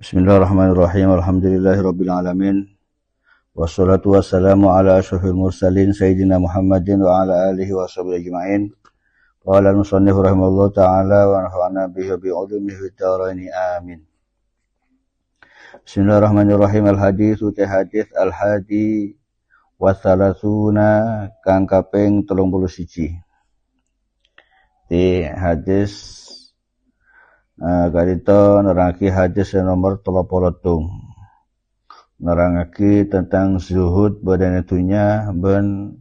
Bismillahirrahmanirrahim. Alhamdulillahirabbil alamin. Wassalatu wassalamu ala asyrofil mursalin sayyidina Muhammadin wa ala alihi wa sahbihi ajma'in. Qala al-musannif rahimallahu ta'ala wa nafa'ana bihi wa bi'ulumihi fid dharain amin. Bismillahirrahmanirrahim. Al-haditsu hadits al-hadi wa thalathuna kang kaping 31. Di hadis karito nerangake hadis nomor 30. Nerangake tentang zuhud badan dunya ben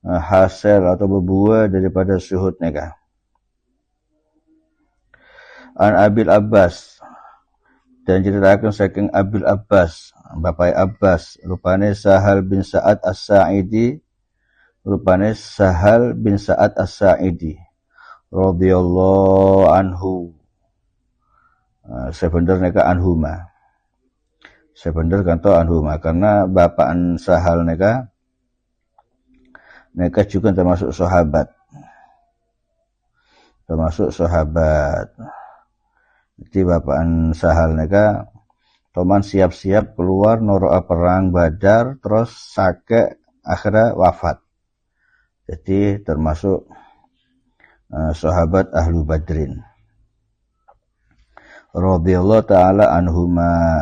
hasil atau berbuah daripada zuhud nikah. An Abil Abbas, dan ceritakan saking Abil Abbas, Bapak Abbas, rupane Sahal bin Sa'ad As-Sa'idi, radhiyallahu anhu. Sebenar neka anhuma. Sebenar kanto anhuma karena bapaan Sahal neka juga termasuk sahabat. Jadi bapaan Sahal neka toman siap-siap keluar noroa perang Badar terus sake akhirnya wafat. Jadi termasuk sahabat ahlu Badrin. Radhiyallahu ta'ala anhuma.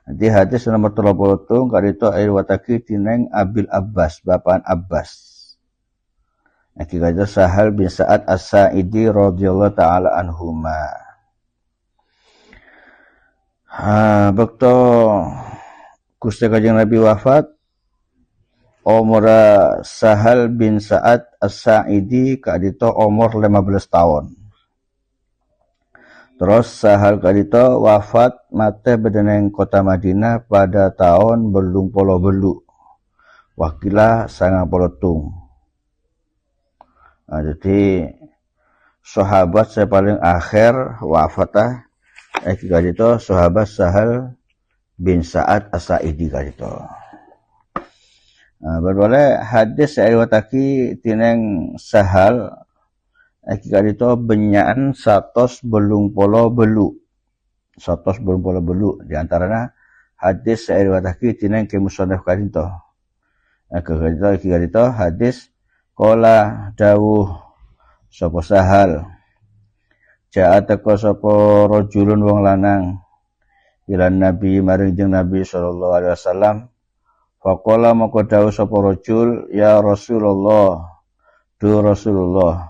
Di hadis nomor 30 karito air wataki tineng Abil Abbas, bapaan Abbas. Akibatnya Sahal bin Sa'ad As-Sa'idi radhiyallahu ta'ala anhuma. Bekto Gusti Kanjeng Nabi wafat, umur Sahal bin Sa'ad As-Sa'idi kadito umur 15 tahun. Terus Sahal kadito wafat mate bedeneng kota Madinah pada tahun belum polo belu. Wakilah 90. Jadi sahabat saya paling akhir wafatah kadito sahabat Sahal bin Sa'ad As-Sa'idi kadito. Berwala hadis saya wataki tineng Sahal kadito benyaan 180 belu. Di antaranya hadis saya wataki tineng ke musannaf kadito. Kadito hadis qala dawuh sapa Sahal. Ja'ataka sapa rajulun wong lanang ilan Nabi maring jeung Nabi sallallahu alaihi wasallam. Faqala maka dawuh sapa rajul, ya Rasulullah, du Rasulullah,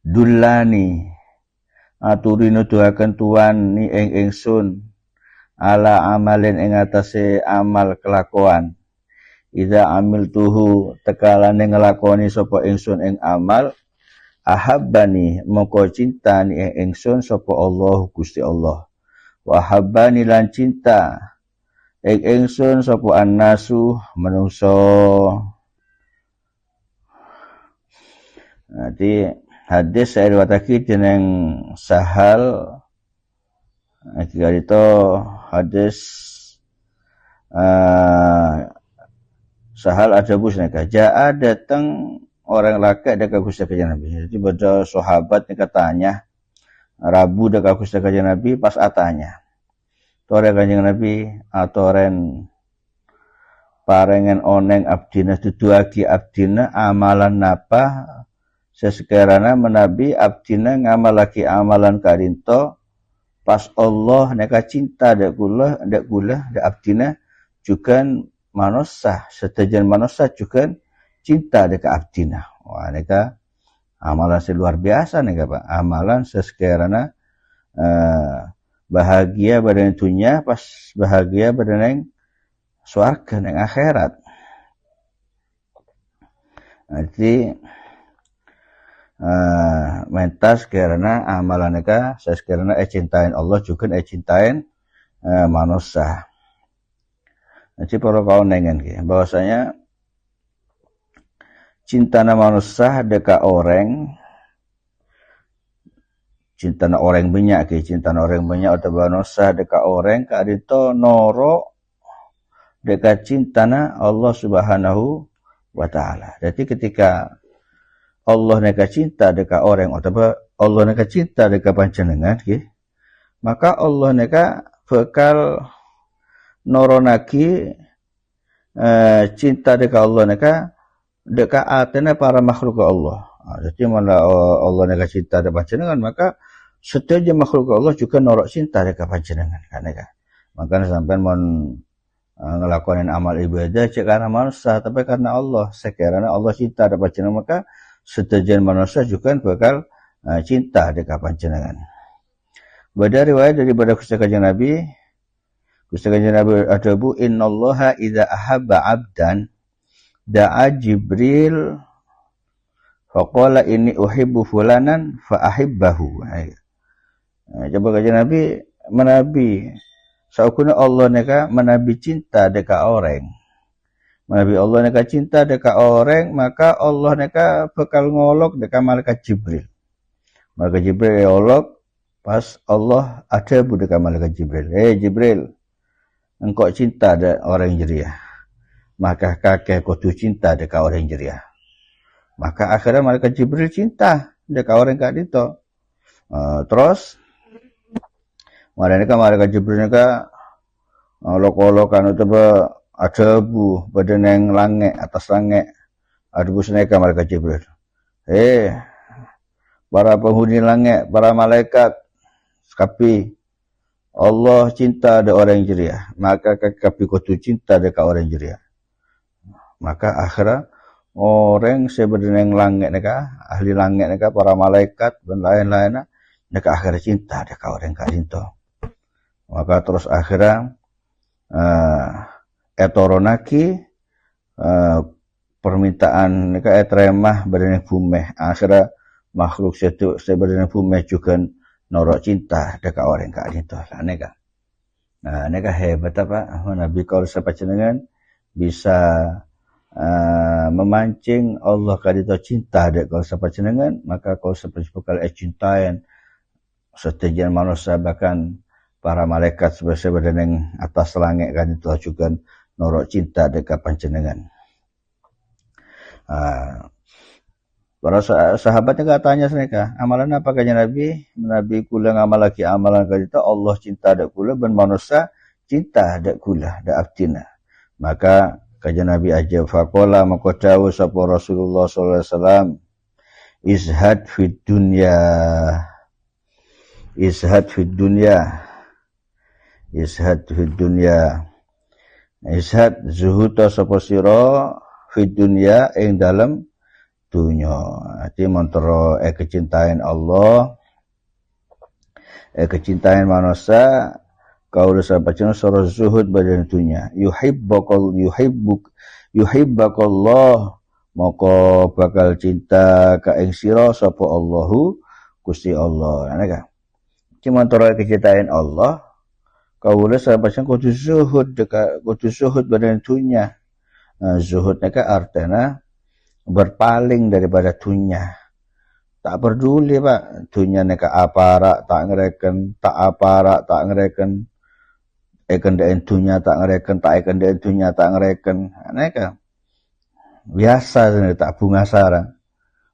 dullani aturinu duaken tuan ni ingsun ala amalin ing atase amal kelakuan. Idza amiltuhu tekalane nglakoni sapa ingsun ing amal, ahabbani moko cinta ni ingsun sapa Allah Gusti Allah. Wa habbani lan cinta ingsun sapa annasu manungsa. Jadi hadis saya riwayatake dening Sahal itu hadis Sahal ada busneka jaa datang orang laki dekat Gusti Kanjeng Nabi. Jadi pada sahabat ni katanya Rabu dekat Gusti Kanjeng Nabi pas atanya tore Kanjeng Nabi atoren parengen oneng abdina duduagi abdina amalan napa sesekarana menabi abdina ngamalaki amalan karinto pas Allah neka cinta dek kula dek abdina juga manusia setejan manusia juga cinta dek abdina. Wah neka amalan luar biasa neka Pak. Amalan sesekarana bahagia badan dunia pas bahagia badan swarga neng akhirat. Jadi mentas karena amalan mereka saya karena cintain Allah juga cintain manusia. Jadi para kawan nengen bahwasanya cinta manusia deka orang cinta orang banyak atau manusia deka orang kadito noro deka cinta Allah Subhanahu wa ta'ala. Jadi ketika Allah neka cinta deka orang atau Allah neka cinta deka panjenengan nggih maka Allah neka bakal noronagi cinta deka Allah neka deka atena para makhluk Allah. Jadi mana Allah neka cinta deka panjenengan, maka setiap makhluk Allah juga norok cinta deka panjenengan kan neka. Makanya sampai mau ngelakuin amal ibadah cek karena manusia, tapi karena Allah. Sekiranya Allah cinta deka panjenengan, maka setiap manusia juga bakal cinta deka panjenengan. Bada riwayat daripada Kanjeng Nabi, Kanjeng Nabi adabu innallaha idza ahabba 'abdan da'a Jibril faqala inni uhibbu fulanan fa ahibbahu. Coba Kanjeng Nabi menabi saukuna Allah neka menabi cinta deka orang. Menabi Allah neka cinta deka orang, maka Allah neka bakal ngolok deka malaikat Jibril. Malaikat Jibril ngolok pas Allah ada deka malaikat Jibril. Jibril, engkau cinta ada orang jeria, maka kakek kudu cinta deka orang jeria. Maka akhirnya malaikat Jibril cinta deka orang kak itu. Terus malaikat Jibril neka loko-lokan itu ada bu badan yang langit atas langit ada bu seneka malaikat Jibril. Para penghuni langit, para malaikat, kapi Allah cinta ada orang jeria, maka kapi kudu cinta deka orang jeria. Maka akhirnya orang sebenarnya yang langit neka, ahli langit neka, para malaikat dan lain-lainnya, neka akhirnya cinta deka orang kalinto. Maka terus akhirnya etoronaki permintaan neka etremah badan yang bumeh. Akhirnya makhluk sebenarnya bumeh juga norok cinta deka orang kalinto. Neka. Nah, neka hebat apa? Nabi kalau sapanjenengan bisa memancing Allah kadito cinta dek kalau sapanjenengan, maka kalau sapanjenengan cintain setiap manusia bahkan para malaikat sebagai yang atas langit kan itu juga norok cinta deka panjenengan. Para sahabatnya katanya mereka, amalan apa kanjeng Nabi? Nabi kula ngamal lagi amalan kadito Allah cinta dek kula ben manusia cinta dek kula dek abdina. Maka kanjeng Nabi aja faqala maka dawuh sapa Rasulullah sallallahu alaihi wasallam, izhad fid dunya. Izhad fid dunya. Izhad fid dunya. Izhad zuhud sapa sira fid dunya ing dalem dunya. Ati montoro kecintaan Allah, kecintaan manusia, kaula sabacan sura zuhud badan dunya. Yuhibbakallah, maka bakal cinta ka ing sira sapa Allahu Gusti Allah. Neka. Ki montoro kecintaan Allah, kaula sabacan kudu zuhud badan dunya. Zuhud neka artinya berpaling daripada dunia. Tak peduli pak dunia neka aparak tak ngereken, tak aparak tak ngereken, ekendain dunia tak ngereken, tak ekendain dunia tak ngereken. Neka biasa tak bunga sara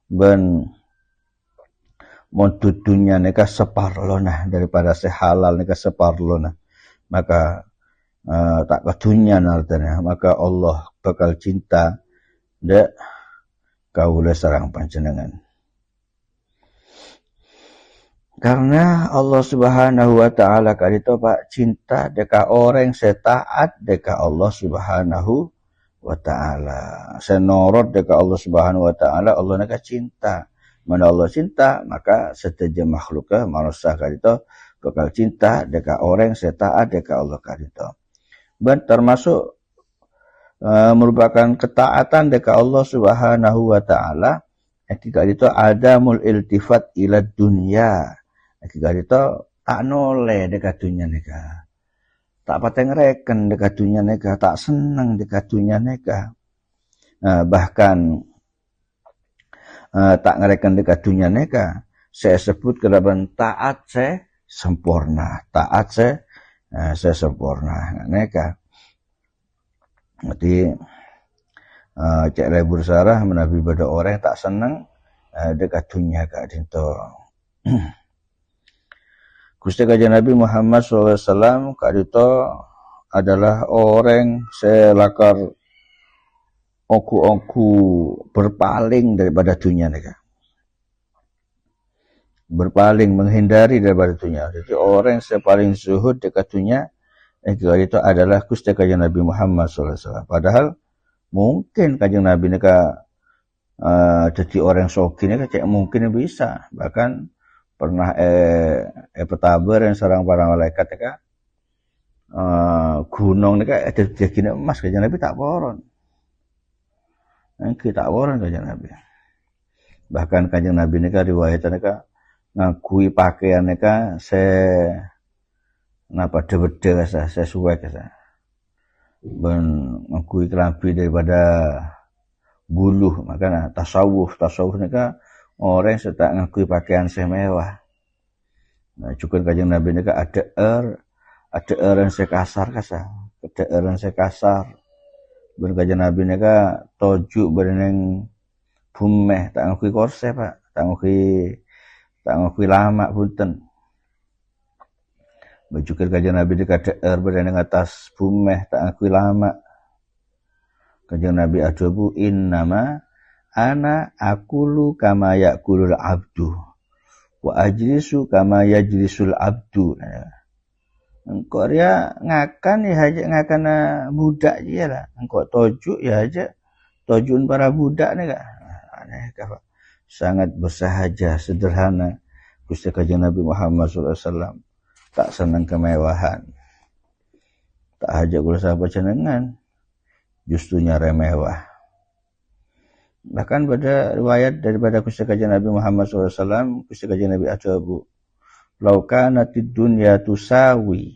ben montut dunia neka separlona daripada sehalal neka separlona, maka tak kedunya artinya, maka Allah bakal cinta dek kaula sareng panjenengan. Karena Allah Subhanahu wa taala kadito pak cinta deka orang setaat deka Allah Subhanahu wa taala. Senorot deka Allah Subhanahu wa taala, Allah neka cinta. Mana Allah cinta, maka setiap makhluknya manusia kadito bakal cinta deka orang setaat deka Allah kadito. Dan termasuk merupakan ketaatan deka Allah Subhanahu wa taala ketika itu adamul iltifat ila dunya, ketika itu tak noleh deka dunya neka, tak pateng reken deka dunya neka, tak senang deka dunya neka, bahkan tak ngereken deka dunya neka, saya sebut keraban taat saya sempurna, taat saya sempurna neka. Jadi cek lebur sarah menabi pada orang tak senang dekat dunia kak dinto. Gusti Kanjeng Nabi Muhammad SAW kadito adalah orang selakar oku berpaling daripada dunia nika. Berpaling, menghindari daripada dunia. Jadi orang yang paling zuhud dekat dunia itu adalah Gusti Kanjeng Nabi Muhammad SAW. Padahal mungkin Kanjeng Nabi nika jadi orang sogi nika cek mungkin bisa. Bahkan pernah petabar yang sarang para malaikat nika gunung nika ada jadi emas Kanjeng Nabi tak poron. Kita poron Kanjeng Nabi. Bahkan Kanjeng Nabi nika riwayat nika ngakui pakaian nika napa dewede sesuai kasa ben ngakui kelambi daripada buluh. Makanya tasawuf nika orang setak ngakui pakaian mewah. Nah, cukup Kanjeng Nabi nika ada yang sekasar ada yang sekasar ben Kanjeng Nabi nika tojuk bereneng bumeh tak ngakui korse Pak, tak ngakui lama punten. Bajukir Kanjeng Nabi di KDR berenang atas bumeh tak ngakui lama. Kanjeng Nabi adubu innama ana akulu kama yakulul abdu wa ajlisu kama yajlisul abdu. Engkau dia ngakan ya aja ngakan budak je lah. Engkau tojuk ya aja tojuun para budak ni kah. Aneh kah Pak. Sangat bersahaja, sederhana Gusti Kanjeng Nabi Muhammad SAW. Tak senang kemewahan. Tak hajat kula sahabat jenengan. Justrunya remewah. Bahkan pada riwayat daripada Gusti Kanjeng Nabi Muhammad SAW, Gusti Kanjeng Nabi ajabu, "Lau kanatid dunya tusawi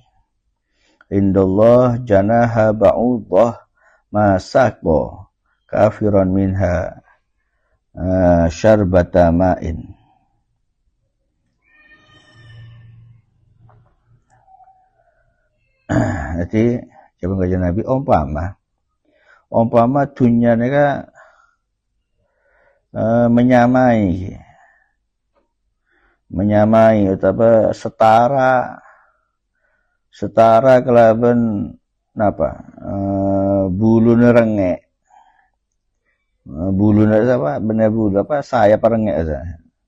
indallah janaha ba'udah ma saqa kafiran minha syarbata ma'in." Jadi jawab Kanjeng Nabi umpama dunia nika menyamai atau setara kelaban napa bulu nerengek bulu apa bener bulu apa saya perengek aja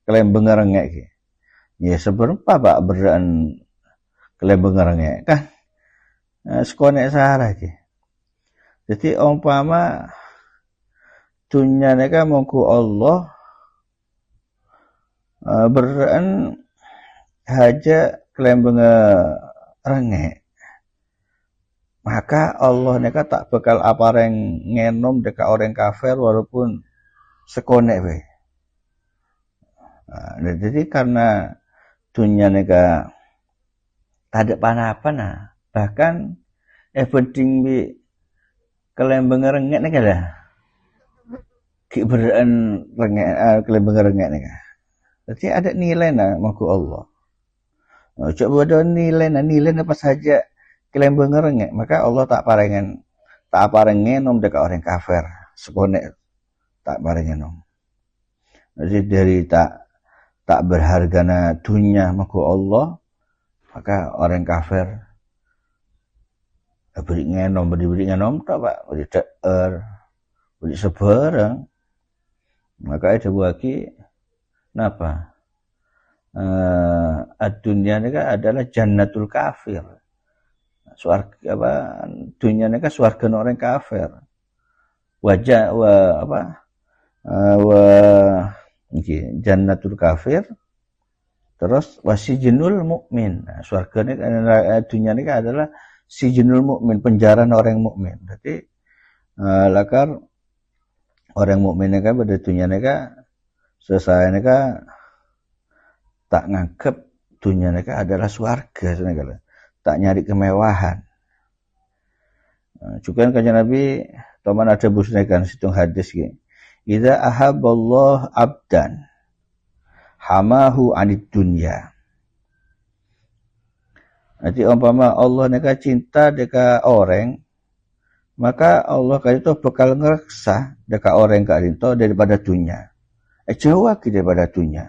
kelembeng rengek ki ya seberapa Pak beran kelembeng rengek kan sekonek sahara ki. Jadi umpama dunia nika mongko Allah beran haja kelembeng rengek. Maka Allah nika tak bakal apareng ngenom dekat orang kafir walaupun sekonek we. Nah, jadi karena dunia nika tak ada panah-panah, bahkan penting bi kelembeng rengek nika dah. Ki beran rengek kelembeng rengek nika. Jadi ada nilai mongko Allah. Coba ada nilai apa saja kelembeng rengek, maka Allah tak parengen nom dekat orang kafir sekonek tak parengen nom. Jadi dari tak berhargana dunia maka Allah, maka orang kafir beri ngenom tak Pak, beri deer, beri sebarang. Maka ada bagi napa? Dunia ini adalah jannatul kafir. Swarga apa dunia ini kan swarga orang kafir. Wajah jannatul kafir. Terus wasijinul mukmin. Nah, swarga ini dunia ini adalah sijinul mukmin, penjara orang mukmin. Jadi lakar orang mukmin ini kan pada dunia ini kan selesai ini kan tak nganggep dunia ini kan adalah swarga sebenarnya. Tak nyari kemewahan. Juga Kanjeng Nabi teman ada busnekan situng hadis ki. Idza ahabballah abdan hamahu anid dunya. Jadi umpama Allah neka cinta deka orang, maka Allah itu bakal ngereksa deka orang karinto daripada dunia. Jauh daripada dunia.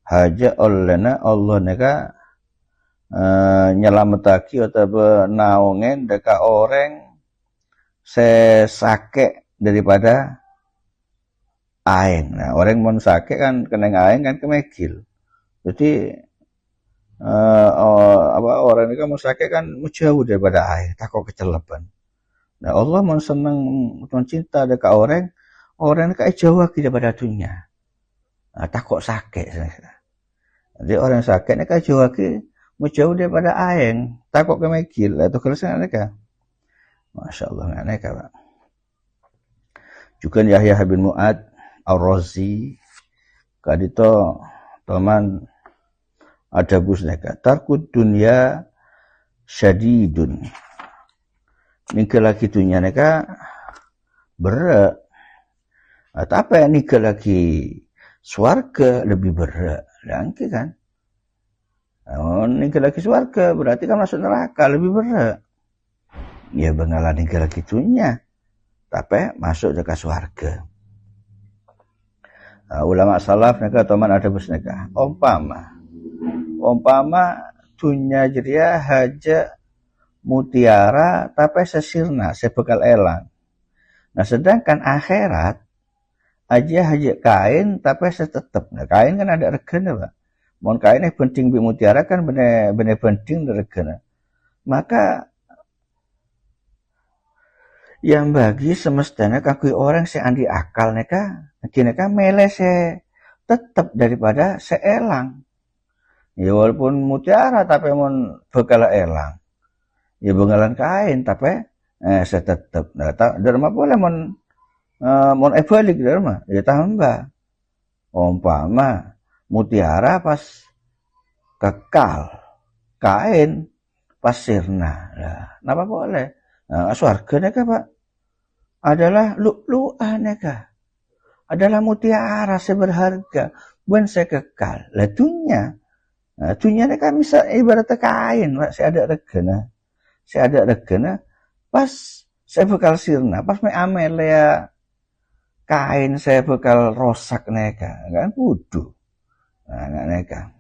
Haja olehna Allah neka nyelametaki atau naongen deka orang sesake daripada aing. Nah, orang mau sake kan kena aing kan kemekil. Jadi orang ini kan mau sake kan jauh daripada aing, takut kecelepan. Nah, Allah mau seneng, mau cinta deka orang ini kayak jauh lagi daripada dunia. Nah, takut sakit. Jadi orang sakit ini kayak jauh lagi, mau jauh daripada aing, takut kemekil. Itu kerasa mereka. Masya Allah, nggak neka, Pak. Juga Yahya bin Mu'ad Ar-Razi kadito teman ada busneka tarkud dunia syadidun nikah lagi dunia neka berat tapi nikah lagi swarga lebih berat langki kan nikah lagi swarga berarti kan masuk neraka lebih berat ya bengalan nikah lagi dunia tapi masuk dekat swarga. Ulama salaf mereka teman ada besneka umpama dunia jeria haja mutiara tapi sesirna sebekal elang. Nah sedangkan akhirat aja haja kain tapi setetep. Nah kain kan ada regana Pak. Mon kainnya penting bi mutiara kan bener penting regana. Maka yang bagi semestanya kakui orang seandi akal neka mele se tetap daripada seelang. Ya walaupun mutiara tapi mon bekal elang. Ya bengalan kain tapi se tetap. Nah, derma boleh mon ebalik derma ya tambah. Umpama mutiara pas kekal, kain pas sirna. Nah, napa boleh? Nah, swarga neka Pak adalah lu'lu'ah neka adalah mutiara seberharga bukan sekekal lah dunia neka bisa ibarat kain Pak saya ada regana pas saya bekal sirna pas me amel ya kain saya bekal rosak neka kan kudu nah neka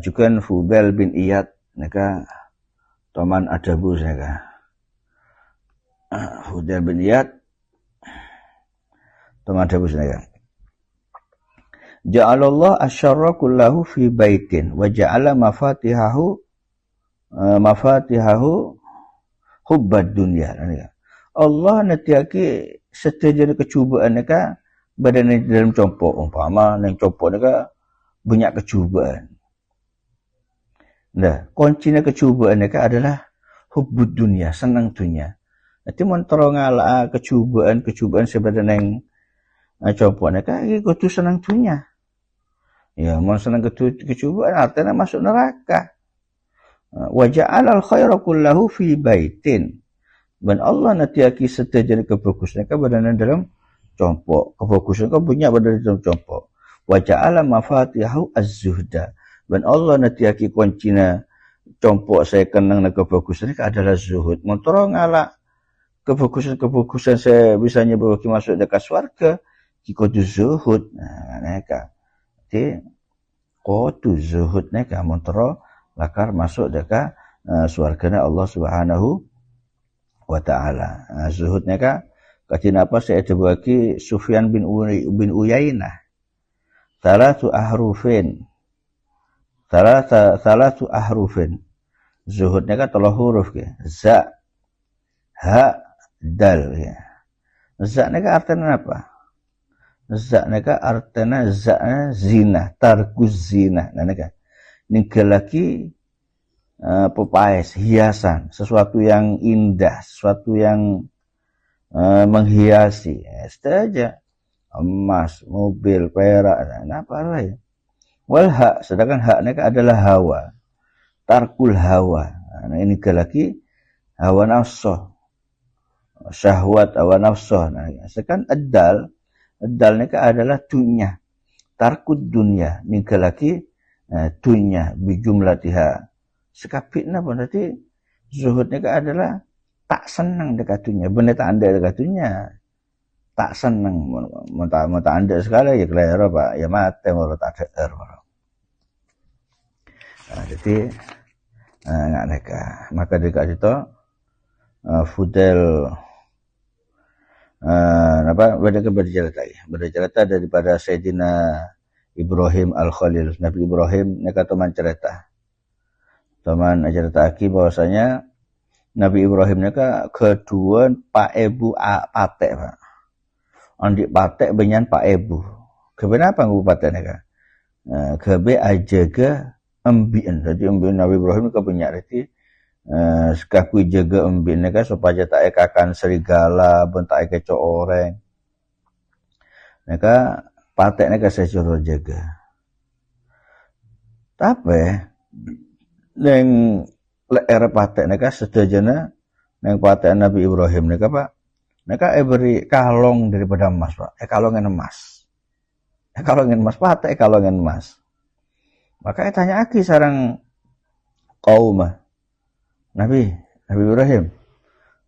juga Fudel bin Iyad neka teman adabus neka Fudel bin Iyad teman adabus neka ja'alallah asyarra kullahu fi baitin wa ja'ala mafatihahu hubbad dunya. Allah natiaki setuju kecubaan neka badan dalam compok umpama nang compok neka banyak kecubaan. Nah, kuncinya kecubaan neka adalah hubbud dunya, senang dunia. Nanti montoro ngala kecubaan sebadan nang compok neka kudu senang dunia. Ya, mau senang kecubaan artinya masuk neraka. Wa ja'alal khaira kullahu fi baitin. Dan Allah natiaki setajana kebagusan badan dalam compok. Kebagusan kau punya badan dalam compok. Wa ja'ala mafatihahu az-zuhda. Dan Allah natiaki kuncinya compok saya kenang na kebagusan adalah zuhud. Montoro ngala kebagusan saya bisa nyebut masuk dekat swarga. Kudu zuhud. Nah, neka. Jadi kudu zuhud neka montoro lakar masuk dekat swargana Allah Subhanahu wa ta'ala. Zuhud neka katina apa saya dibagi Sufyan bin Uyainah. Salatu ahrufin. Zuhud neka 3 huruf ke. Za, ha, dal ya. Za neka artinya apa? Za neka artinya zina, tarkuz zina. Nah neka lagi pepaes, hiasan, sesuatu yang indah, sesuatu yang menghiasi. Saja emas, mobil, perak, nah apa lah ya. Wal hak, sedangkan hak neka adalah hawa, tarkul hawa. Nah ini lagi hawa nafsu, syahwat hawa nafsu. Nah, sedangkan Ad-dal neka adalah dunya, tarkud dunya. Ini lagi dunya bijumlatiha. Sekapitna pun berarti zuhud neka adalah tak senang dekat dunia, benar tak anda dekat dunia, tak senang, mau tak anda sekali ya kelihatan Pak, ya mati mau tak ada. Jadi nggak neka. Maka dekat itu Fudel bercerita daripada Sayyidina Ibrahim Al-Khalil. Nabi Ibrahim neka teman cerita. Teman cerita aki bahwasanya Nabi Ibrahim neka kedua Pak Ebu Patek, Pak. Andik Patek benyan Pak Ebu. Kenapa ngu Patek neka? Kebe aja ke embien. Jadi embien Nabi Ibrahim ke banyak reti sekakui jaga embien neka supaya tak ekakan serigala, bentak keco orang. Neka Patek neka saya suruh jaga. Tapi neng era Patek neka setajana neng Patek Nabi Ibrahim neka Pak. Neka beri kalong daripada emas, Pak. Kalongan emas. Kalongan emas Patek kalongan emas. Maka tanya aki sarang kaum Nabi Ibrahim.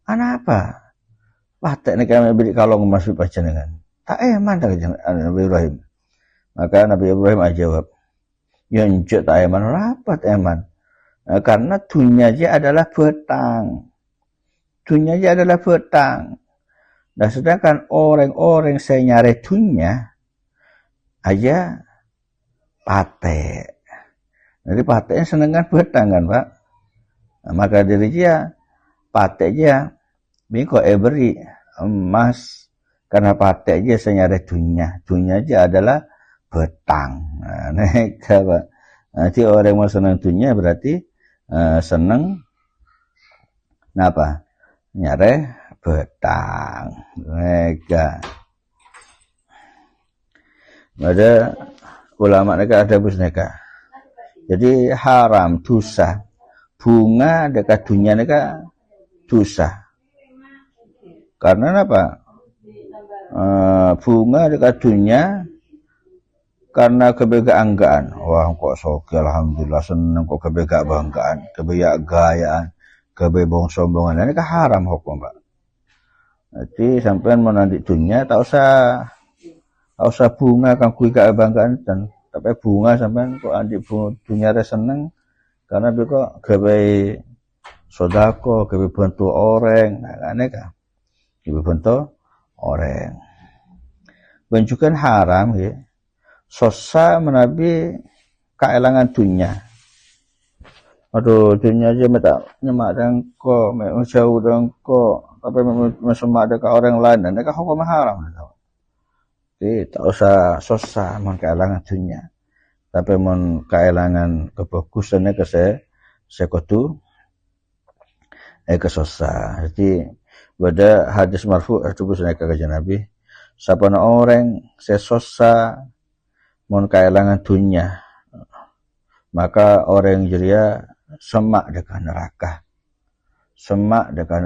Apa? Patek neka beri kalong emas di pajangan. Tak eman Nabi Ibrahim. Maka Nabi Ibrahim jawab, ya njok tak eman, rapat eman. Karena dunia aja adalah betang. Dunia aja adalah betang. Nah sedangkan orang-orang saya nyari dunia aja Patek. Jadi Pateknya senengan betang kan Pak. Nah, maka dari dia Patek aja bingko beri emas. Karena Patek aja saya nyari dunia. Dunia aja adalah betang. Nah, neka Pak. Nanti orang mau senang dunia berarti seneng apa? Nyari betang. Neka. Ada ulama neka ada bus neka. Jadi haram dosa. Bunga dekat dunia neka dosa. Karena apa? Bunga dekat dunia karena kebanggaan. Wah kok soke alhamdulillah seneng kok kebanggaan, gayaan, kebong-sombongan. Ini kan haram hukum Pak. Jadi sampean menanti dunia tak usah bunga kang kui kebanggaan dan tapi bunga sampean kok andik dunia re seneng karena kok gawe sodako, gawe bantu orang. Nah kan kan. Gawe bantu orang. Benjukan haram ya. Sosa menabi keelangan dunia. Aduh dunia aja minta nyemak dengko, jauh dengko, tapi mesemak dekat orang lain dan dekat hukum haram. Jadi tak usah sosa mon keelangan dunia. Tapi mon keelangan kebagusannya ke saya kudu ke sosa. Jadi pada hadis marfu itu busanya ke Nabi. Siapa orang sesosa mon keelangan dunia, maka orang jeria semak dekat neraka. Semak dekat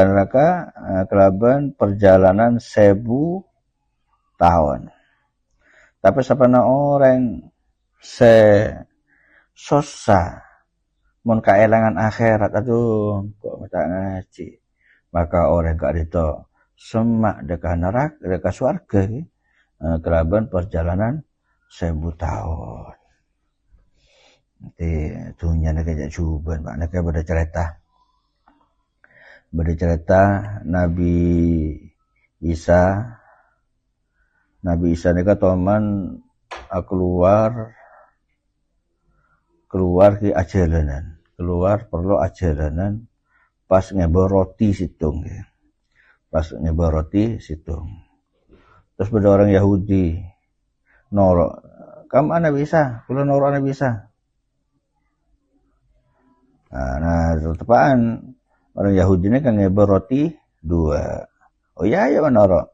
neraka kelaban perjalanan 1000 tahun. Tapi siapa orang sosa mon keelangan akhirat, aduh kok minta ngaji. Maka orang gak itu semak dekat neraka, dekat surga kelaban perjalanan 1000 tahun. Nanti dunia nak cuban, Pak. Nak bercerita Nabi Isa ni toman keluar ke ajalanan, keluar perlu ajalanan pas ngebor roti situng ya. Pas ngebor roti situng. Terus ada orang Yahudi norok, kamu anak bisa, kalau norok anak bisa. Nah tepaan orang Yahudi ini kan ngebor roti 2. Oh ya, ayo norok.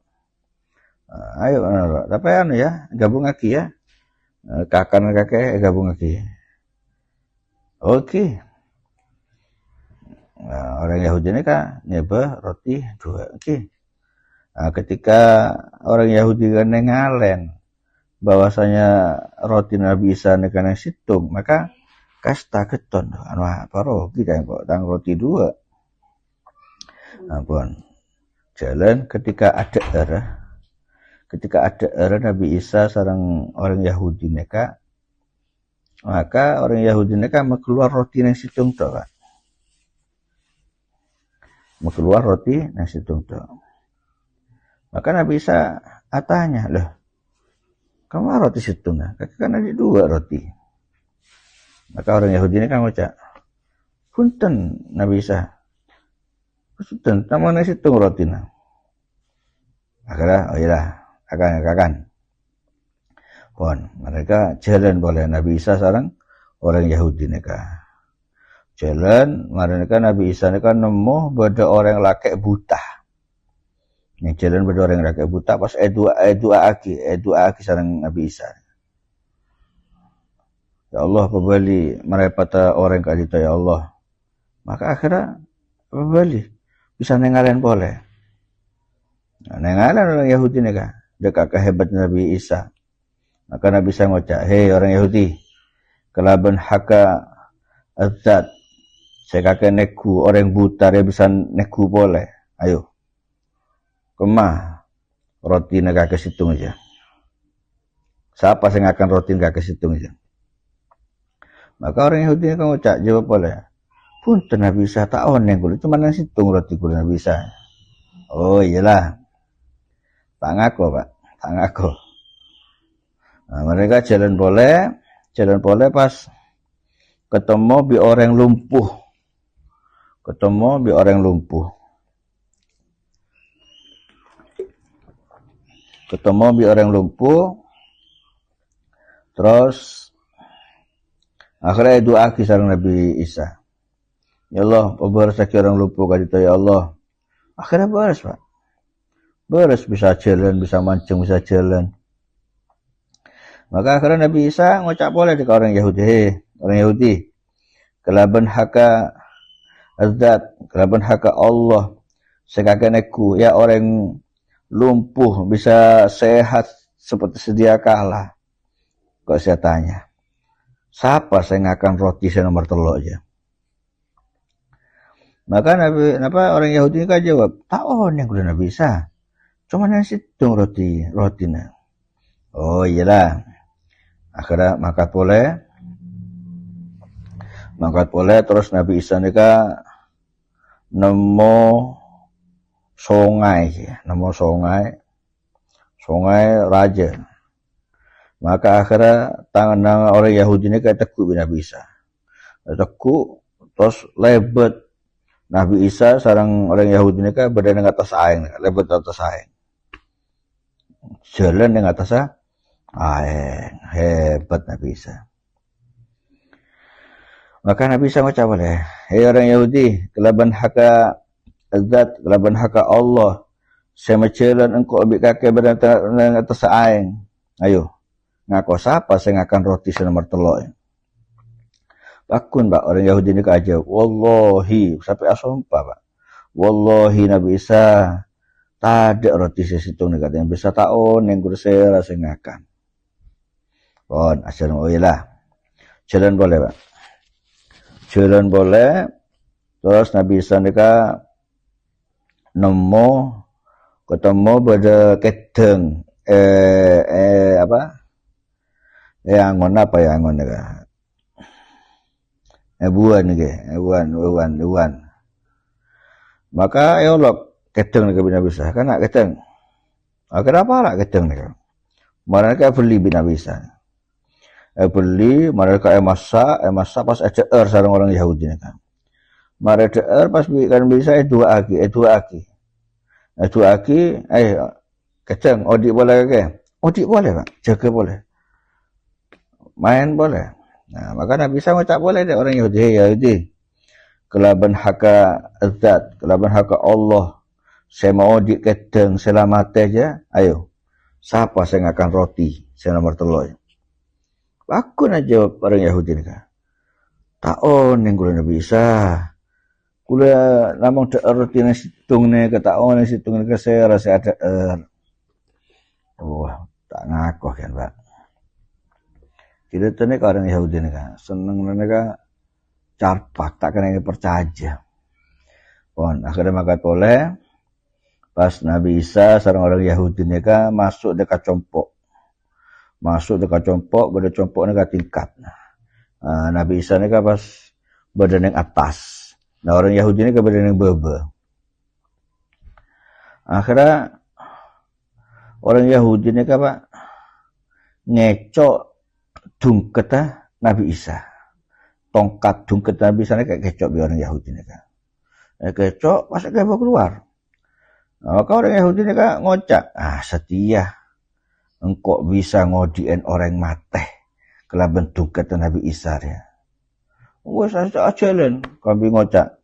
Ayo norok. Tapi ya, gabung lagi ya. Kakek gabung lagi. Oke. Nah, orang Yahudi ini kan ngebor roti 2. Oke. Nah, ketika orang Yahudi kan ngalen bahwasanya roti Nabi Isa nekana situng, maka kasta keton anu apa rogi dan kok tang roti 2. Ampun. Jalan ketika ada era Nabi Isa sareng orang Yahudi neka Maka orang Yahudi ini kan keluar roti yang situng tu, Pak. Keluar roti yang situng tu. Maka Nabi Isa tanya, "Loh, kamu roti situng nah? Kan ada 2 roti." Maka orang Yahudi ini kan ngucap, "Punten Nabi Isa. Punten, tamane situng roti nah." Akhirnya, oh iyalah, akan. Pon, mereka jalan boleh Nabi Isa sekarang orang Yahudi mereka. Jalan, mereka Nabi Isa mereka nemu pada orang laki buta. Yang jalan pada orang laki buta pas dua aki sekarang Nabi Isa. Ya Allah, pembeli merepata orang kali itu ya Allah. Maka akhirnya pembeli bisa nengalen boleh. Nah, nengalen orang Yahudi mereka. Dekat kehebat Nabi Isa. Maka Nabi Isa ngucap, "Hei orang Yahudi, kelaban haka azat, saya kakek neku, orang buta dia bisa neku boleh. Ayo, kemah roti negara ke situng aja. Siapa yang akan roti negara ke situng aja?" Maka orang Yahudi kan ngucap, jawab boleh. Punten Nabi Isa tak on yang kulit, cuma yang situng roti kulit Nabi Isa. Oh iyalah, tak ngaku Pak, tak ngaku. Nah, mereka jalan boleh pas ketemu bi orang lumpuh. Terus akhirnya doa kisah Nabi Isa. Ya Allah, baris orang lumpuh kali itu ya Allah. Akhirnya baris Pak. Baris bisa jalan, bisa mancing, bisa jalan. Maka akhirnya Nabi Isa ngucap boleh dekat orang Yahudi. Hei, orang Yahudi, kelaban haka azat, kelaban haka Allah, sekakaneku, ya orang lumpuh bisa sehat seperti sedia kala. Kok saya tanya, siapa saya ngakan roti saya nomor telur aja? Maka orang Yahudi kan jawab, tak on yang kuda Nabi Isa, cuma yang situng rotinya. Oh iyalah. Akhirnya makat boleh terus Nabi Isa nika nemu sungai raja. Maka akhirnya tangan orang Yahudi nika tekuk Nabi Isa. Tekuk terus lebet Nabi Isa sarang orang Yahudi nika berada di atas aing, lebet atas aing. Jalan di atas aing, hebat Nabi Isa. Maka Nabi Isa macam boleh, hei orang Yahudi, kelaban haka azat, kelaban haka Allah, saya menjalan engkau ambil kaki berada di atas aing. Ayo, ngaku siapa saya ngakan roti senomor telur. Pakun Pak, orang Yahudi ini aja, wallahi, sampai asumpah Pak, wallahi Nabi Isa, tak ada roti sesitung nih katanya, bisa tahun yang kurser saya ngakan. Pon, asal lah. Jalan boleh Pak. Jalan boleh. Terus Nabi Isa nika ketemu pada kedeng angon apa ya angon nika. Buan. Maka elok kedeng nika Nabi Isa kan nak kedeng. Kenapa lah kedeng nika? Mereka beli Nabi Isa. Beli mereka masak pas ECR sarang orang Yahudi kan. Mereka pas kan bisa dua aki. Keceng odik boleh ke? Odik boleh Pak, jaga boleh. Main boleh. Nah, maka Nabi Isa tak boleh deh orang Yahudi. Kelaban haka azat, kelaban haka Allah. Saya mau odik kedeng selamat aja. Ayo. Siapa saya ngakan roti? Saya nomor telur. Aku nak jawab orang Yahudi ni kan. Tak on yang gula Nabi Isa. Gula namang roti yang situng ni ke tak on yang situng ni ke saya rasa ada tak ngaku kan Pak. Kita tu ni orang Yahudi ni kan. Senang mereka carpak tak kena percaya. Pon akhirnya makan boleh. Pas Nabi Isa sareng orang Yahudi ni kan masuk dekat compok. Pada compok ni tingkat. Nabi Isa ni pas badan yang atas. Nah orang Yahudi ni badan yang bawah. Akhirnya orang Yahudi ni apa ngecok dungket Nabi Isa. Tongkat dungket Nabi Isa ni kayak kecok bi orang Yahudi ni kan. Kecok pas kayak keluar. Maka orang Yahudi ni kan ngocak, setia engkau bisa ngodien orang mateh kelaban dungket Nabi Isa ya. Wes ajalan kami ngocak.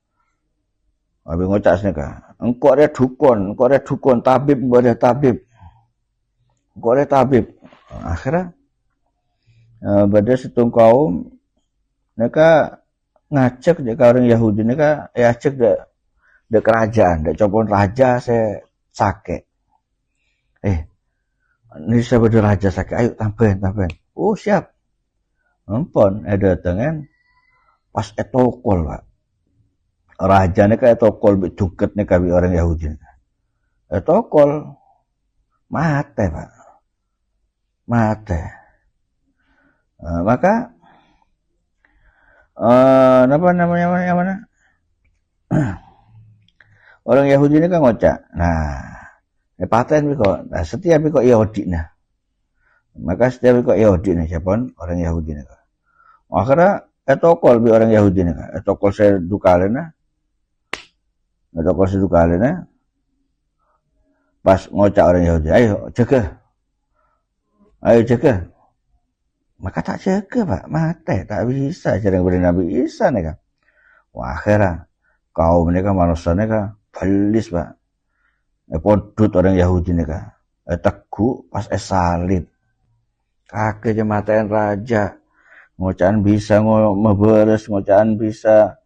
Kami ngocak seneka. Engkau ada dukun, tabib ada tabib. Engkau ada tabib. Akhirnya pada setung kaum mereka ngajak dek orang Yahudi mereka ngajak dek kerajaan, dek copon raja saya sakit. Ini saya berdua raja sakit, ayo tambahin. Oh siap. Ampun, ada tangan pas etokol pak. Raja ni kan etokol bidungket ni kami orang Yahudi. Etokol mate pak, mate. Maka apa namanya mana? Orang Yahudi ni kan ngocak. Paten kok. Setiap kok Yahudi nah. Maka setiap kok Yahudi nih siapa orang Yahudi nih. Akhirnya etokol bi orang Yahudi nih. Etokol saya dukalena. Etokol saya dukalena. Pas ngocak orang Yahudi, ayo jaga. Maka tak jaga pak, mate tak bisa jarang beri Nabi Isa nih kan. Wah akhirnya kaum mereka manusia mereka balis pak. Podut orang Yahudi nih kan. Teguh pas salib. Kakek jemaatan raja. Ngocaan bisa ngeberes, ngocaan bisa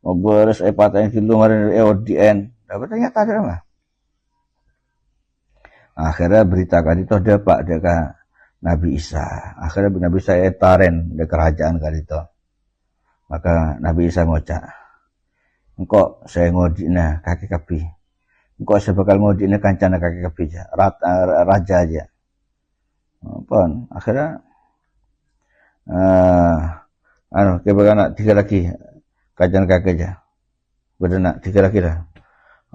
ngeberes patah yang kilu ngarin ODN. Tapi ternyata ada mah. Akhirnya beritakan itu ada pak dekat Nabi Isa. Akhirnya Nabi Isa etaren di kerajaan kali itu. Maka Nabi Isa ngocak. Engkau saya ngodina kaki kapi. Engkau saya bakal ngodina kancana kaki kapi aja. Raja aja. Pun akhirnya kebaga nak 3 laki kajian kaki aja. Beda nak 3 laki dah.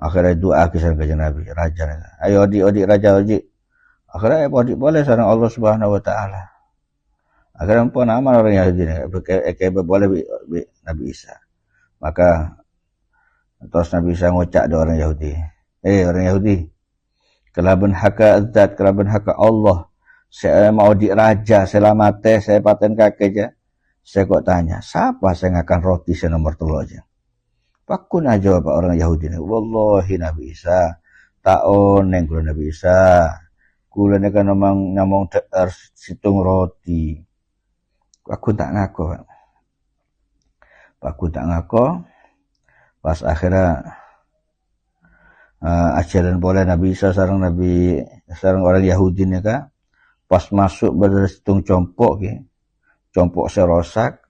Akhirnya doa kisah kajian Nabi raja. Ayo odik raja odik. Akhirnya odik boleh sareng Allah Subhanahu wa taala. Akhirnya pun aman orang Yahudi ni boleh Nabi Isa. Maka terus Nabi Isa ngocak ada orang Yahudi. Orang Yahudi. Kelaban haka zat, kelaban haka Allah. Saya mau di raja, selamat saya paten kakek aja. Saya kok tanya, siapa saya ngakan roti senomor 3 aja? Pakun aja pak orang Yahudi ni. Wallahi Nabi Isa, taon neng kula Nabi Isa. Kula ni kan namang situng roti. Pakun tak ngaku pak. Pakun tak ngaku. Pas akhirnya ajaran boleh Nabi Isa sarang orang Yahudi ni kan. Pas masuk pada situng compok serosak,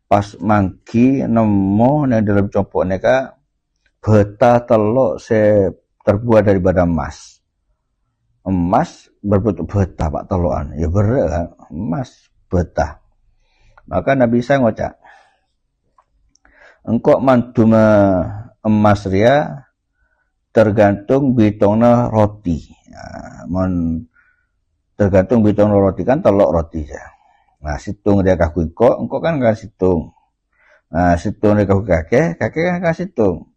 pas mangki nemu yang dalam compok neka beta telok terbuat daripada emas berbentuk beta pak telokan ya berat kan emas beta. Maka Nabi Isa ngocak engkau mantu emas ria tergantung bitongna roti. Tergantung bitong roti kan telok roti ya. Nah situng dia kaku engkau kan situng. Nah situng dia kaku kakek kan situng.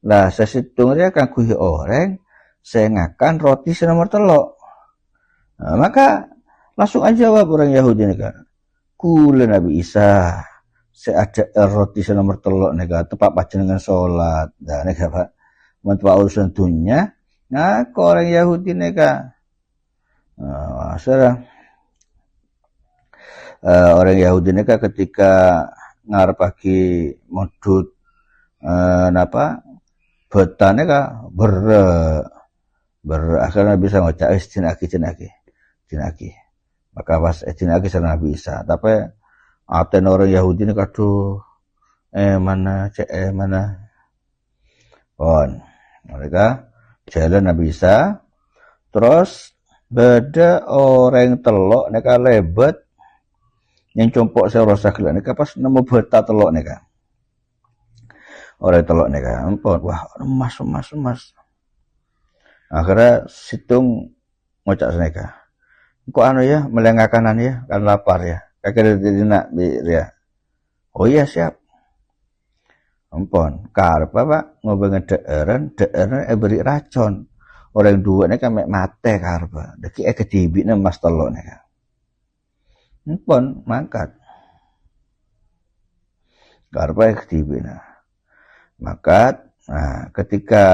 Lah sesitung dia kaku orang, saya ngakan roti senomor telok. Nah, maka langsung aja jawab orang Yahudi ni kan. Kula Nabi Isa, saya ada roti senomor telok ni kan, tepat baca dengan solat. Dah ni kan pak, mentua urusan dunia. Nah orang Yahudi ni kan. Orang Yahudi ni kan ketika ngarep pagi modut betan ni kan akhirnya bisa ngocak cinaki. Maka pas cinaki sama Nabi Isa. Tapi aten orang Yahudi ni kaduh mana pon mereka jalan Nabi Isa terus beda orang telok neka lebet yang compok saya rasa kelak nika pas nemu beta telok nika orang telok nika ampun wah emas akhirnya situng ngocak seneka kok anu ya melengahkanan ya kan lapar ya kakek nak ya oh iya siap ampun karep pak ngobrol deeren beri racun orang dua nika mek mate karep deki kedibine mas telok nika ampun mangkat karep kedibine maka ketika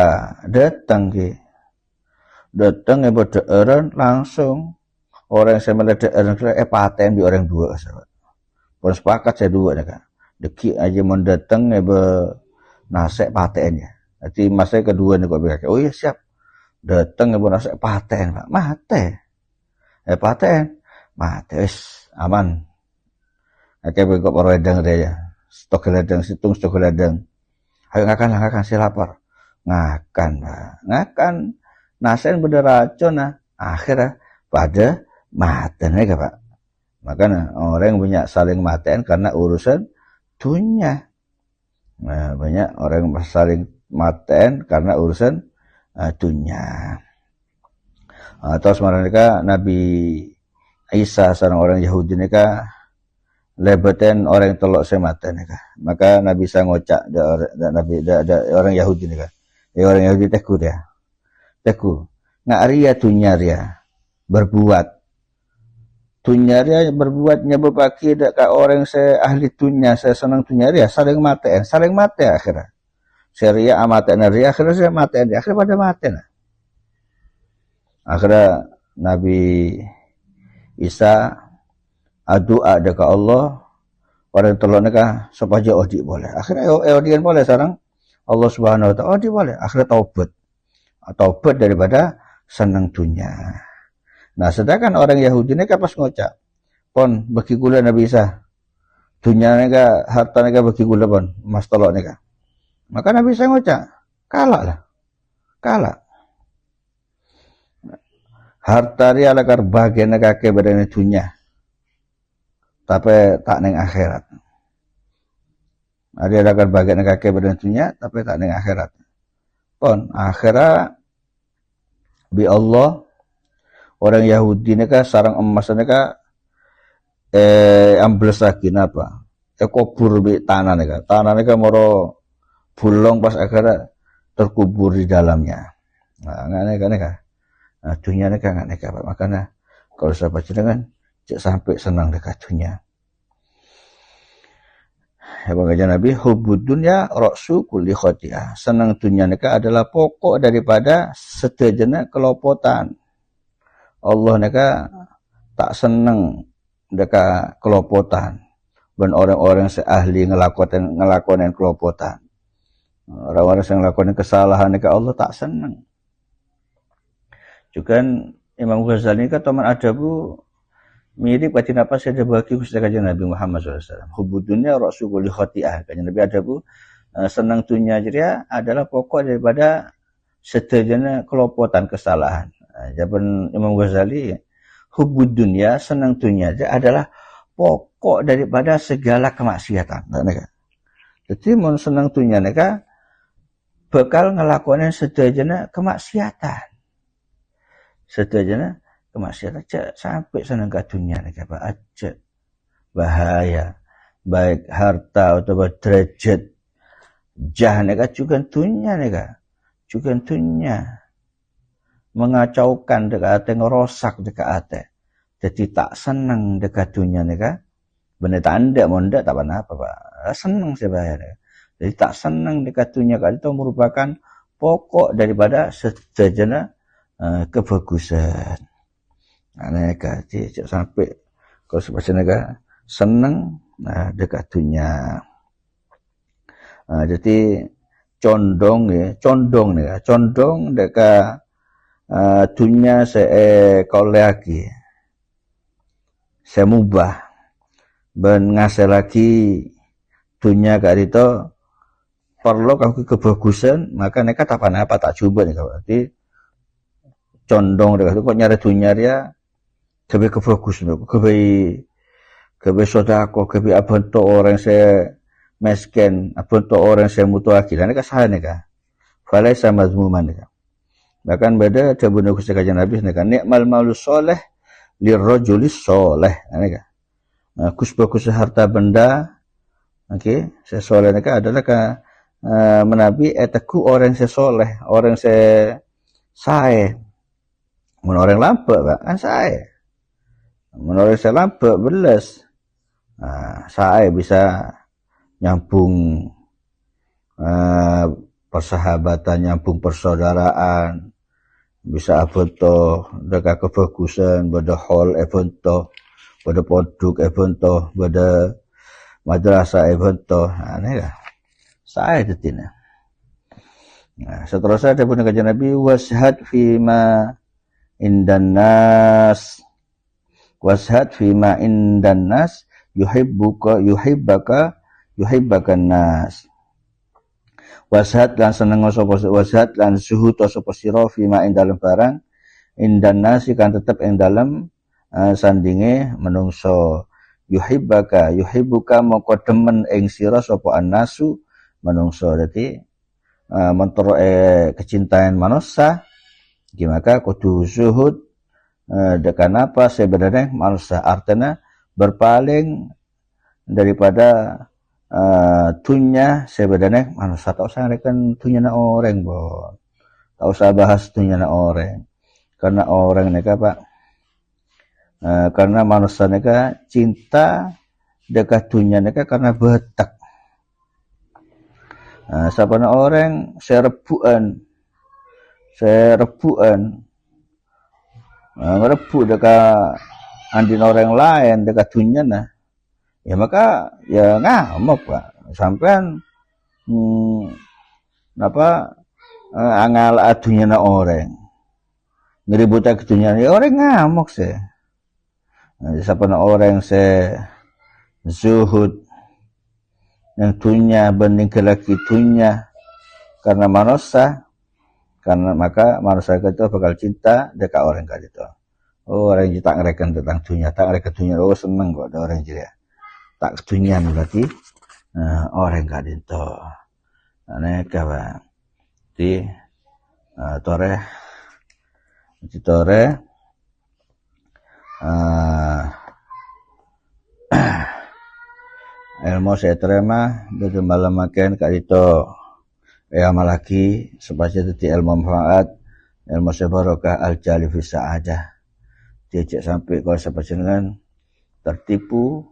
datang ibu deeren langsung orang yang saya melihat deeren paten di orang dua sahabat. Pun sepakat saya dua nih deki aja mau datang ibu nasek patennya. Nanti masa kedua nih kok bilang, oh iya siap datang ibu nasek paten pak mate paten mate wis aman. Akhirnya kok orang ledeng dia stok ledeng situng stok ledeng. Ayo ngakan si lapar ngakan nasen bener racun akhirnya pada maten ya pak makanya orang banyak saling maten karena urusan dunia banyak orang saling maten karena urusan dunia terus mereka Nabi Isa seorang orang Yahudi mereka lebeten orang telok semata nika maka Nabi bisa ngocak Nabi orang Yahudi nika orang Yahudi teku ngaria tunyaria berbuat nyebut pagi dak orang saya ahli tunya saya senang tunyaria saling mate akhirnya seria amaten ria akhirnya saya maten akhirnya pada maten akhirnya Nabi Isa doa dekat Allah orang telok nika supaya odi boleh akhirnya odian boleh sekarang Allah Subhanahu wa taala odi boleh akhirnya taubat daripada senang dunia. Nah sedangkan orang Yahudi nika pas ngocak pon bagi gula Nabi Isa dunia nika harta nika bagi gula pon mas telok nika maka Nabi Isa ngocak kalah harta dia lakar bagian kake badan dunia tapi tak neng akhirat. Ada akan bagian kaki berdentunya tapi tak neng akhirat. Pon akhirat bi Allah orang Yahudi neka sarang emas neka ambles lagi napa? Kubur bi tanah neka moro bulong pas akhirat terkubur di dalamnya. Nah neka. Nah dunia neka Pak. Makanya kalau sahabat jenengan cek sampai senang dekat dunia. Ya bagaimana Nabi hubbud dunya ra'su kulli khati'ah. Senang dunia nika adalah pokok daripada sedejana kelopotan. Allah nika tak senang dekat kelopotan. Dan orang-orang seahli ngelakonin kelopotan. Orang-orang yang ngelakonin kesalahan nika Allah tak senang. Juga Imam Ghazali nika teman adabu mirip kajian apa saja bagi khususnya kajian Nabi Muhammad SAW. Hubudunya Rasul kulli khati'ah. Kajian Nabi adabu senang dunia jadi adalah pokok daripada sedejana kelopotan kesalahan. Jawaban Imam Ghazali, hubud dunia senang dunia adalah pokok daripada segala kemaksiatan. Jadi mau senang dunia mereka bakal ngelakuin sedejana kemaksiatan. Sedejana kemaksiatan aja sampai senang ke dunia nih apa aja bahaya baik harta atau derajat jahanam juga dunia nih juga dunia mengacaukan dekat ate ngerosak dekat ate jadi tak senang dekat dunia nih bener tanda monda tak apa pak senang sebenarnya jadi tak senang dekat dunia itu merupakan pokok daripada sedejana kebagusan. Aneh cik sampai kalau sebenarnya seneng dekat dunia. Jadi condong dekat dunia saya kalau lagi saya mubah ben ngasih lagi dunia kak itu perlu kamu kebagusan maka nekat apa tak coba nih berarti condong dekat itu kok nyari dunia dia kebaik kebagus kebaik kebe sodako, kebe abonto orang saya mesken, abonto orang saya mutuaki, dan sah nika, falai sama zmuman nika. Bahkan beda cabuna Gusti Kanjeng Nabi nika, nikmal malu soleh lirrojulis soleh, nika. Kusba harta benda, saya soleh nika adalah menabi etaku orang saya soleh, orang saya sae, orang lampe kan sae. Menurut saya lampe belas, saya bisa nyambung persahabatan, nyambung persaudaraan, bisa abonto dekat kebagusan, pada hall ebonto, pada produk ebonto, pada madrasah ebonto, aneh lah. Saya detina. Seterusnya ada pun kajian Nabi washad fima indan nas. Washad fima indan nas yuhibbaka nas. Washad lan seneng sapa washad lan suhud sapa sira fima ing dalem barang indan nas kan tetep ing dalem sandinge menungso. Yuhibbuka moko demen ing sira sapa annasu menungso. Dadi mentoro kecintaan manusia gimana kudu zuhud dekan apa sebenarnya manusia artinya berpaling daripada dunia sebenarnya manusia. Tak usah rekan dunia na orang bo, tak usah bahas dunia na orang karena orang neka pak karena manusia neka cinta dekat dunia neka karena betak. Sapana orang serebuan ngerebut dekat andin orang lain dekat dunia nah, ya maka ya ngamuk pak sampean angal dunia na orang ngeribut ke dunia ya orang ngamuk sih. Sapana orang zuhud yang dunia banding ke laki dunia karena manusia, karena maka manusia itu bakal cinta dekat orang kali itu. Oh orang yang tak ngerekan tentang dunia, tak ngerekan dunia, oh seneng kok ada orang jadi tak dunia berarti orang kali itu. Aneh kawan, di tore ilmu saya terima dari malam makan kak itu amalaki supaya jadi ilmu manfaat, ilmu sebarokah al-jali fi sa'adah. Dia sampai kalau sepanjang tertipu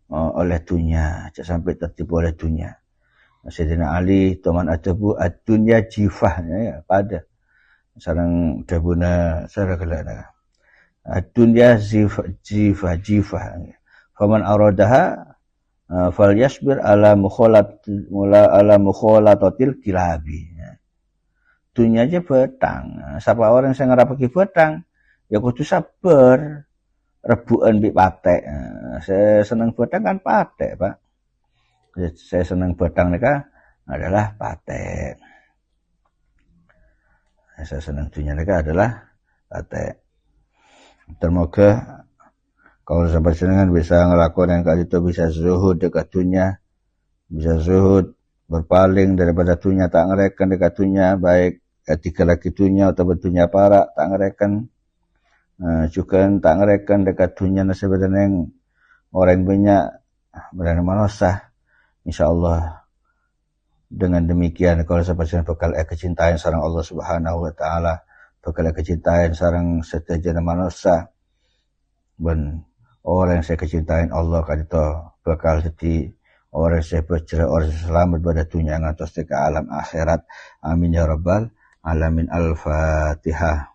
oleh dunia, sampai tertipu oleh dunia. Sayyidina Ali teman adabu ad-dunya jifahnya ya pada sarang dabuna sarakalana. Ad-dunya jifah. Faman aradaha fal yasbir ala mukholatatil kilabi. Dunia aja betang. Siapa orang yang ngerapaki betang, ya kudu sabar. Rebuan bi patek. Saya senang betang kan patek, Pak. Saya senang betang nika adalah patek. Saya senang dunia nika adalah patek. Termoga kalau sampai senengan bisa ngelakuin yang kali itu, bisa zuhud dekat dunia, bisa zuhud berpaling daripada dunia, tak ngerekan dekat dunia, baik etika laki dunia atau dunia para, tak ngerekan juga tak ngerekan dekat dunia sebenarnya orang banyak berani manusia. InsyaAllah dengan demikian kalau sampai senengan bakal kecintaan sarang Allah Subhanahu Wa Taala, bakal kecintaan sarang setiap manusia, dan orang yang saya kecintain Allah kan itu bakal jadi orang yang saya bercerai, orang yang selamat pada dunia ngantos ke alam akhirat. Amin ya rabbal alamin. Al-Fatihah.